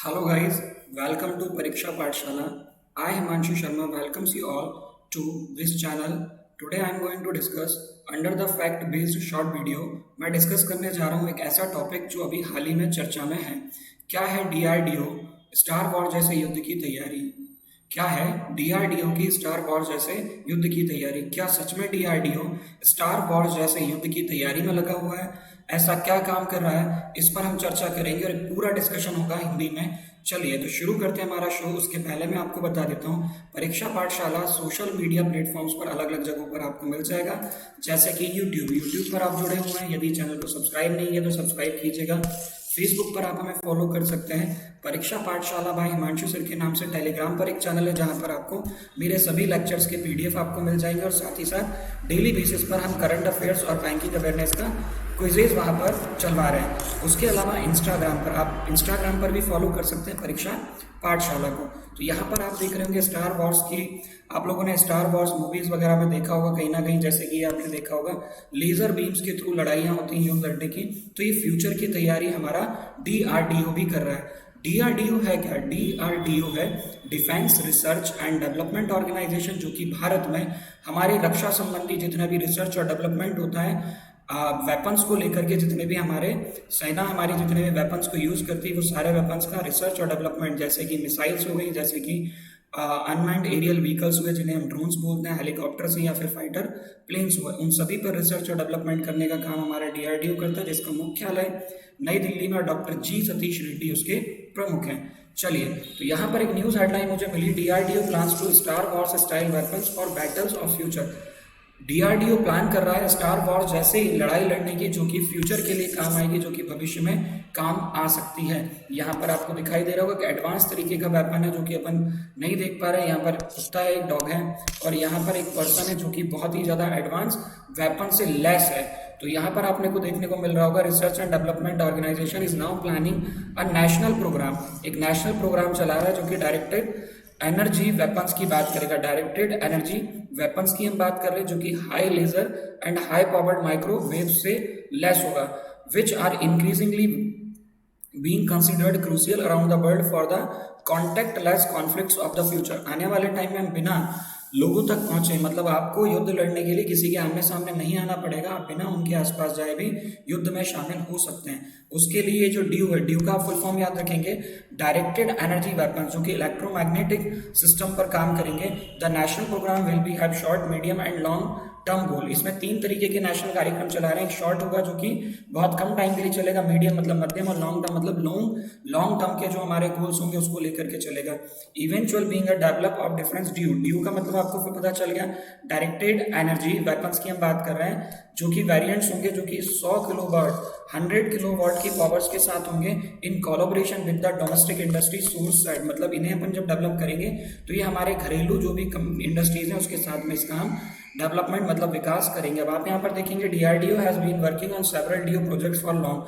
Hello guys, welcome to Pariksha Pathshala. I Himanshu Sharma welcomes you all to this channel. Today I am going to discuss under the fact based short video. मैं discuss करने जा रहा हूँ एक ऐसा topic जो अभी हाल ही में चर्चा में है। क्या है DRDO स्टार वॉर जैसे युद्ध की तैयारी? क्या है DRDO की स्टार वॉर जैसे युद्ध की तैयारी? क्या सच में DRDO स्टार वॉर जैसे युद्ध की तैयारी में लगा हुआ है? ऐसा क्या काम कर रहा है, इस पर हम चर्चा करेंगे और एक पूरा डिस्कशन होगा हिंदी में। चलिए तो शुरू करते हैं हमारा शो। उसके पहले मैं आपको बता देता हूँ, परीक्षा पाठशाला सोशल मीडिया प्लेटफॉर्म्स पर अलग अलग जगहों पर आपको मिल जाएगा, जैसे कि यूट्यूब पर आप जुड़े हुए हैं, यदि चैनल को सब्सक्राइब नहीं है तो सब्सक्राइब कीजिएगा। फेसबुक पर आप हमें फॉलो कर सकते हैं, परीक्षा पाठशाला बाय हिमांशु सर के नाम से। टेलीग्राम पर एक चैनल है जहां पर आपको मेरे सभी लेक्चर्स के पीडीएफ आपको मिल जाएंगे और साथ ही साथ डेली बेसिस पर हम करंट अफेयर्स और बैंकिंग अवेयरनेस का क्विजेज वहां पर चलवा रहे हैं। उसके अलावा इंस्टाग्राम पर भी फॉलो कर सकते हैं परीक्षा पाठशाला को। तो यहाँ पर आप देख रहे होंगे स्टार वॉर्स की, आप लोगों ने स्टार वॉर्स मूवीज वगैरह में देखा होगा कहीं ना कहीं, जैसे कि आपने देखा होगा लेजर बीम्स के थ्रू लड़ाइयाँ होती हैं युद्ध लड़ने की। तो ये फ्यूचर की तैयारी हमारा DRDO भी कर रहा है। DRDO है क्या? DRDO है defence research and development organisation, जो कि भारत में हमारी रक्षा संबंधी जितना भी रिसर्च और डेवलपमेंट होता है, वेपन्स को लेकर के जितने भी हमारे सेना हमारी जितने भी वेपन्स को यूज करती है, वो सारे वेपन्स का रिसर्च और डेवलपमेंट, जैसे कि मिसाइल्स हो गई, जैसे कि अनमैन्ड एरियल व्हीकल्स हुए जिन्हें हम ड्रोन्स बोलते हैं, हेलीकॉप्टर्स या फिर फाइटर प्लेन्स हुए, उन सभी पर रिसर्च और डेवलपमेंट करने का काम हमारा DRDO करता है, जिसका मुख्यालय नई दिल्ली में और डॉक्टर G सतीश रेड्डी उसके प्रमुख हैं। चलिए तो यहाँ पर एक न्यूज हेडलाइन मुझे मिली, DRDO plans to Star Wars style weapons for battles of future. DRDO plan कर रहा है स्टार वॉर जैसे ही लड़ाई लड़ने की, जो कि फ्यूचर के लिए काम आएगी, जो कि भविष्य में काम आ सकती है। यहाँ पर आपको दिखाई दे रहा होगा कि एडवांस तरीके का वेपन है जो कि अपन नहीं देख पा रहे हैं। यहाँ पर कुत्ता है, एक डॉग है, और यहाँ पर एक पर्सन है जो कि बहुत ही ज्यादा एडवांस वेपन से लेस है। तो यहाँ पर आपने को देखने को मिल रहा होगा research and development organisation is now planning a national programme, एक नेशनल प्रोग्राम चला रहा है जो कि डायरेक्टेड एनर्जी वेपन्स की बात करेगा। डायरेक्टेड एनर्जी वेपन्स की हम बात कर रहे हैं, जो कि high laser and high powered microwave से लेस होगा, which are increasingly being considered crucial around the world for the contactless conflicts of the future. आने वाले टाइम में हम बिना लोगों तक पहुंचे, मतलब आपको युद्ध लड़ने के लिए किसी के आमने सामने नहीं आना पड़ेगा, आप बिना उनके आसपास जाए भी युद्ध में शामिल हो सकते हैं। उसके लिए जो ड्यू है, ड्यू का फुल फॉर्म याद रखेंगे, डायरेक्टेड एनर्जी वेपन, जो कि इलेक्ट्रोमैग्नेटिक सिस्टम पर काम करेंगे। The national programme will be have short, medium and long term goal. इसमें 3 तरीके के नेशनल कार्यक्रम चला रहे हैं। एक शॉर्ट होगा जो कि बहुत कम टाइम के लिए चलेगा, मीडियम मतलब मध्यम, और लॉन्ग टर्म मतलब लॉन्ग टर्म के जो हमारे गोल्स होंगे उसको लेकर के चलेगा। Eventual being a develop of difference due, due का मतलब आपको फिर पता चल गया। डायरेक्टेड एनर्जी वेपन्स की हम बात कर रहे हैं, जो कि वेरिएंट्स होंगे जो कि 100 किलोवाट 100 किलोवाट की पावर्स के साथ होंगे, in collaboration with the domestic industry source side. मतलब इन्हें अपन जब डेवलप करेंगे तो ये हमारे घरेलू जो भी इंडस्ट्रीज हैं उसके साथ में इसका हम डेवलपमेंट मतलब विकास करेंगे। अब आप यहाँ पर देखेंगे DRDO has been working on several DO projects for long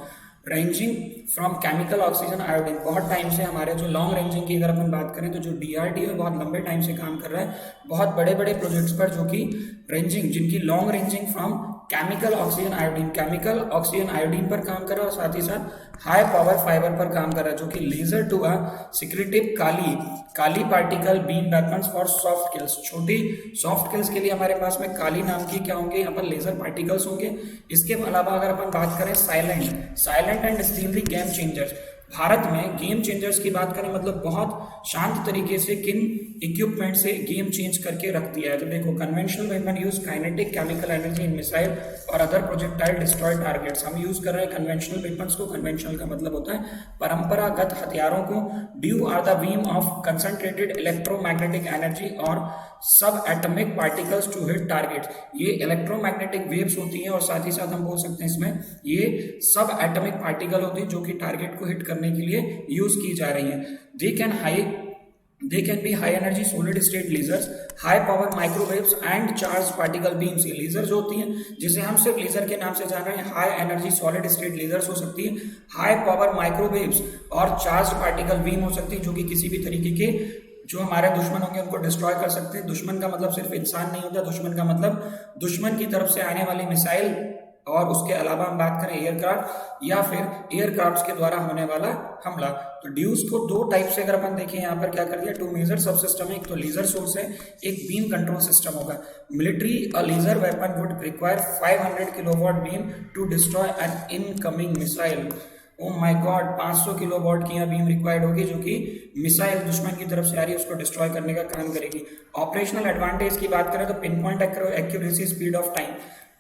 ranging from chemical oxygen iodine. बहुत टाइम से हमारे जो लॉन्ग रेंजिंग की अगर अपन बात करें तो जो DRDO बहुत लंबे टाइम से काम कर रहा है, बहुत बड़े बड़े प्रोजेक्ट्स पर, जो कि रेंजिंग जिनकी long ranging from chemical oxygen iodine पर काम कर रहा है, और साथ ही साथ हाई पावर फाइबर पर काम कर रहा है, जो कि laser to a secretive Kali particle beam weapons for soft kills. छोटी सॉफ्ट किल्स के लिए हमारे पास में काली नाम की क्या होंगे, यहाँ पर लेजर पार्टिकल्स होंगे। इसके अलावा अगर अपन बात करें silent and stealthy game changers, Bharat में गेम चेंजर्स की बात करें मतलब बहुत शांत तरीके से किन इक्विपमेंट से गेम चेंज करके रख दिया है। तो देखो, conventional weapon use kinetic chemical energy in missile और अदर प्रोजेक्टाइल डिस्ट्रॉय टारगेट्स। हम यूज कर रहे हैं कन्वेंशनल वेपन्स को। कन्वेंशनल का मतलब होता है परंपरागत हथियारों को। DEWs are the beam of concentrated electromagnetic energy और subatomic particles to hit target. ये इलेक्ट्रोमैग्नेटिक वेव्स होती हैं, और साथ ही साथ हम बोल सकते हैं इसमें ये सब एटॉमिक पार्टिकल होती हैं जो कि टारगेट को हिट करने के लिए यूज की जा रही हैं। They can be high energy solid state lasers, high power microwaves and charged particle beams। ये लेजर जो होती हैं, जिसे हम सिर्फ लेजर के नाम से जान रहे हैं, high energy solid state lasers हो सकती है, हाई पावर माइक्रोवेव्स और चार्ज पार्टिकल बीम हो सकती है, जो कि किसी भी तरीके के जो हमारे दुश्मन होंगे उनको डिस्ट्रॉय कर सकते हैं। दुश्मन का मतलब सिर्फ इंसान नहीं होता, दुश्मन का मतलब दुश्मन की तरफ से आने वाली मिसाइल और उसके अलावा हम बात करें एयरक्राफ्ट या फिर एयरक्राफ्ट के द्वारा होने वाला हमला। तो ड्यूज को दो टाइप से अगर अपन देखें यहाँ पर क्या कर दिया, टू मेजर सब सिस्टम है, एक तो लेजर सोर्स है, एक बीम कंट्रोल सिस्टम होगा। Military a laser weapon would require 500 kilowatt beam to destroy an incoming missile. Oh my God, 500 kilowatt की यहाँ बीम रिक्वायर्ड होगी जो कि मिसाइल दुश्मन की तरफ से आ रही है उसको डिस्ट्रॉय करने का काम करेगी। ऑपरेशनल एडवांटेज की बात करें तो pin point accuracy, speed of time,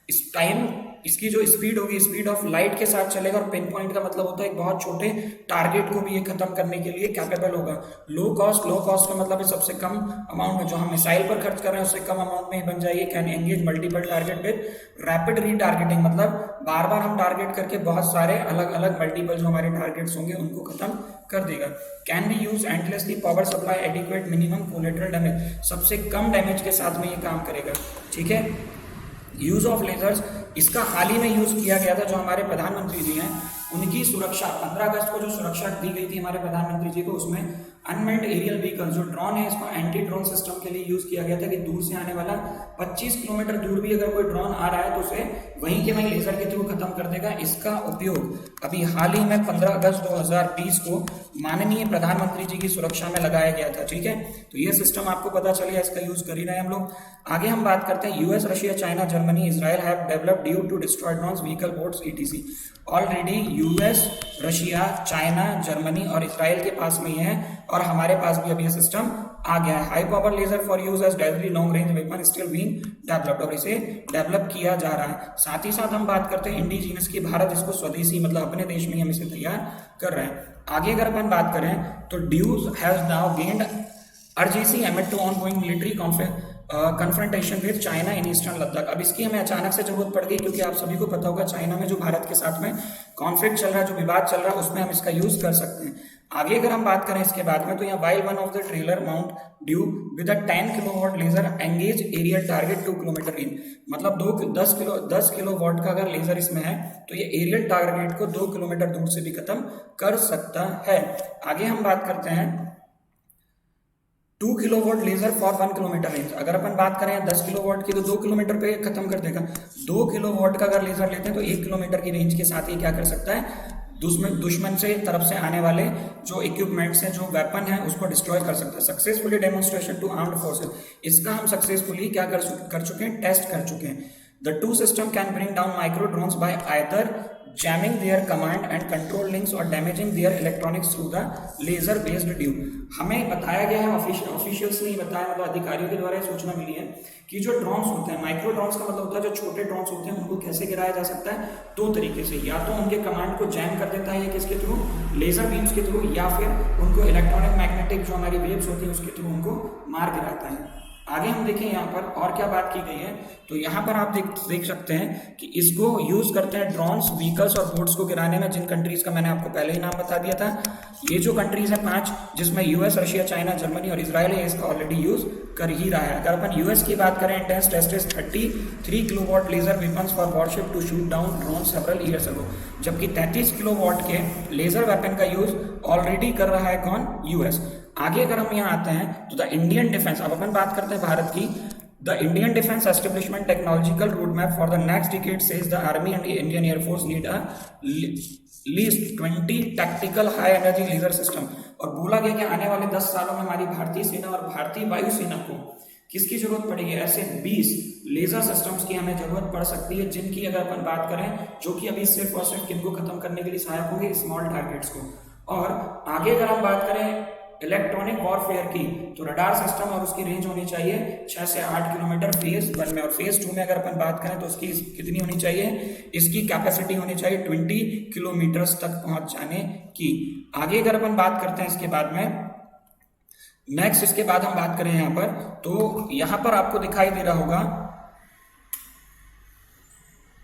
इस टाइम इसकी जो स्पीड होगी स्पीड ऑफ लाइट के साथ चलेगा, और पिन पॉइंट का मतलब होता है एक बहुत छोटे टारगेट को भी ये खत्म करने के लिए कैपेबल होगा। लो कॉस्ट का मतलब है सबसे कम अमाउंट में जो हम मिसाइल पर खर्च कर रहे हैं उससे कम अमाउंट में ही बन जाएगी। Can engage multiple target with rapid retargeting, मतलब बार बार हम टारगेट करके बहुत सारे अलग अलग मल्टीपल जो हमारे टारगेट्स होंगे उनको खत्म कर देगा। Can be use endlessly power supply adequate minimum collateral damage, सबसे कम डैमेज के साथ में ये काम करेगा। ठीक है, यूज ऑफ लेजर्स, इसका हाल ही में यूज किया गया था। जो हमारे प्रधानमंत्री जी हैं उनकी सुरक्षा 15 अगस्त को जो सुरक्षा दी गई थी हमारे प्रधानमंत्री जी को, उसमें अनमेंड एरियल व्हीकल जो ड्रोन है इसको एंटी ड्रोन सिस्टम के लिए यूज किया गया था कि दूर से आने वाला 25 किलोमीटर दूर भी अगर कोई ड्रोन आ रहा है तो उसे वहीं के वहीं लेजर के थ्रू खत्म कर देगा। इसका उपयोग अभी हाल ही में 15 अगस्त 2020 को माननीय प्रधानमंत्री जी की सुरक्षा में लगाया गया था। ठीक है, तो ये सिस्टम आपको पता चलेगा, इसका यूज कर ही रहे हैं हम लोग। आगे हम बात करते हैं US, Russia, China, Germany, Israel have developed DEWs to destroy drones, vehicle, boats, etc. Already US, Russia, China, Germany और इजराइल के पास में ही है और हमारे पास भी अभी ये सिस्टम आ गया है। High power laser for use as deadly long range weapon still being developed, और इसे डेवलप किया जा रहा है। साथ ही साथ हम बात करते हैं इंडिजीनस की, भारत इसको स्वदेशी मतलब अपने देश में ही हम इसे तैयार कर रहे हैं। आगे अगर अपन बात करें तो DEWs has now gained urgency amid to ongoing military confrontation with China in eastern Ladakh. अब इसकी हमें अचानक से जरूरत पड़ गई क्योंकि आप सभी को पता होगा चाइना में जो भारत के साथ में कॉन्फ्लिक्ट चल रहा है, जो विवाद चल रहा है, उसमें हम इसका यूज कर सकते हैं। आगे अगर हम बात करें इसके बाद में तो यहाँ while one of the trailer mount ड्यू with a 10 kilowatt laser engage aerial target 2 kilometre range, मतलब 10 किलोवाट का अगर लेजर इसमें है तो ये एरियल टारगेट को 2 किलोमीटर दूर से भी खत्म कर सकता है। आगे हम बात करते हैं 2 kilowatt laser for 1 kilometre range. अगर अपन बात करें 10 किलोवाट की तो 2 किलोमीटर पे खत्म कर देगा। 2 किलोवाट का अगर लेजर लेते हैं तो 1 किलोमीटर की रेंज के साथ ही क्या कर सकता है, दुश्मन से तरफ से आने वाले जो इक्विपमेंट्स हैं, जो वेपन है, उसको डिस्ट्रॉय कर सकता है। Successfully demonstration to armed forces, इसका हम सक्सेसफुली क्या कर चुके हैं, टेस्ट कर चुके हैं। The two system can bring down micro drones bye either jamming their command and control links or damaging their electronics through the laser based tube। हमें बताया गया है, ऑफिशियल्स ने बताया, मतलब अधिकारियों के द्वारा सूचना मिली है कि जो ड्रोन्स होते हैं, माइक्रो ड्रोन्स का मतलब होता है जो छोटे ड्रोन्स होते हैं, उनको कैसे गिराया जा सकता है, दो तरीके से। या तो उनके कमांड को जैम कर देता है किसके थ्रू, लेजर बीम्स के थ्रू, या फिर उनको इलेक्ट्रॉनिक मैग्नेटिक जो हमारी वेव्स होती है उसके थ्रू उनको मार गिराता है। आगे हम देखें यहाँ पर और क्या बात की गई है, तो यहाँ पर आप देख सकते हैं कि इसको यूज करते हैं ड्रोन्स, व्हीकल्स और बोट्स को गिराने में। जिन कंट्रीज का मैंने आपको पहले ही नाम बता दिया था, ये जो कंट्रीज है 5, जिसमें यूएस, रशिया, चाइना, जर्मनी और इजराइल है, इसका ऑलरेडी यूज कर ही रहा है। अगर अपन यूएस की बात करें, intense tested 33 kilowatt laser weapons for warship to shoot down drone several years ago, जबकि 33 किलोवाट के लेजर वेपन का यूज ऑलरेडी कर रहा है कौन, यूएस। आगे अगर हम यहाँ आते हैं तो द इंडियन डिफेंस, अब अपन बात करते हैं भारत की। The Indian defence establishment technological road map for the next decade says the army and Indian air force need a least 20 tactical high energy laser system. और बोला गया कि आने वाले 10 सालों में हमारी भारतीय सेना और भारतीय वायुसेना को किसकी जरूरत पड़ेगी, ऐसे 20 लेजर सिस्टम्स की हमें जरूरत पड़ सकती है, जिनकी अगर अपन बात करें, जो कि अभी सिर्फ और सिर्फ किनको खत्म करने के लिए सहायक होंगे, स्मॉल टारगेट्स को। और आगे अगर हम बात करें इलेक्ट्रॉनिक वॉरफेयर की, तो रडार सिस्टम और उसकी रेंज होनी चाहिए 6 से 8 किलोमीटर फेज 1 में, और फेज 2 में अगर अपन बात करें तो उसकी कितनी होनी चाहिए, इसकी कैपेसिटी होनी चाहिए 20 किलोमीटर तक पहुंच जाने की। आगे अगर अपन बात करते हैं इसके बाद में, नेक्स्ट इसके बाद हम बात करें यहाँ पर, तो यहाँ पर आपको दिखाई दे रहा होगा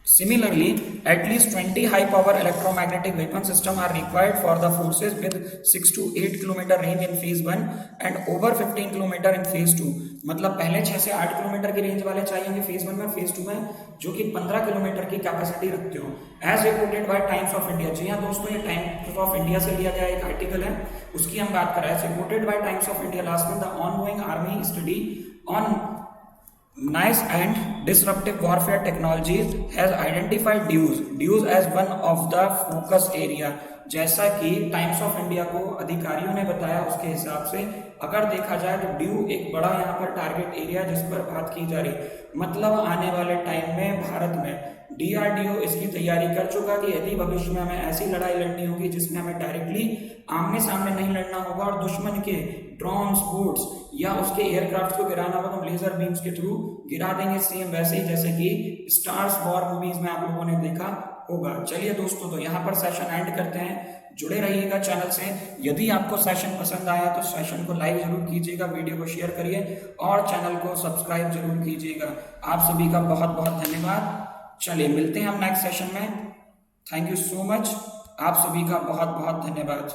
Similarly, at least 20 high-power electromagnetic weapon systems are required for the forces with 6 to 8 kilometre range in phase 1 and over 15 kilometre in phase 2। मतलब पहले 6 से 8 किलोमीटर की रेंज वाले चाहिए phase 1 में, phase 2 में जो कि 15 किलोमीटर की कैपेसिटी रखते हो। As reported by Times of India, जी हाँ दोस्तों, ये टाइम्स ऑफ इंडिया से लिया गया एक आर्टिकल है, उसकी हम बात कर रहे हैं। As reported by Times of India last month, the ongoing army study on Nice and disruptive warfare technologies has identified dues as one of the focus area. जैसा कि टाइम्स ऑफ इंडिया को अधिकारियों ने बताया, उसके हिसाब से अगर देखा जाए तो ड्यू एक बड़ा यहाँ पर टारगेट एरिया जिस पर बात की जा रही, मतलब आने वाले टाइम में भारत में डीआरडीओ इसकी तैयारी कर चुका कि यदि भविष्य में हमें ऐसी लड़ाई लड़नी होगी जिसमें हमें डायरेक्टली आमने सामने नहीं लड़ना होगा और दुश्मन के ड्रोन बोट्स या उसके एयरक्राफ्ट को गिराना होगा तो हम लेजर बीम्स के थ्रू गिरा देंगे, सेम वैसे ही जैसे कि स्टार्स वॉर मूवीज में आप लोगों ने देखा होगा। चलिए दोस्तों, तो यहाँ पर सेशन एंड करते हैं। जुड़े रहिएगा चैनल से। यदि आपको सेशन पसंद आया तो सेशन को लाइक जरूर कीजिएगा, वीडियो को शेयर करिए और चैनल को सब्सक्राइब जरूर कीजिएगा। आप सभी का बहुत बहुत धन्यवाद। चलिए मिलते हैं हम नेक्स्ट सेशन में। Thank you so much. आप सभी का बहुत बहुत धन्यवाद।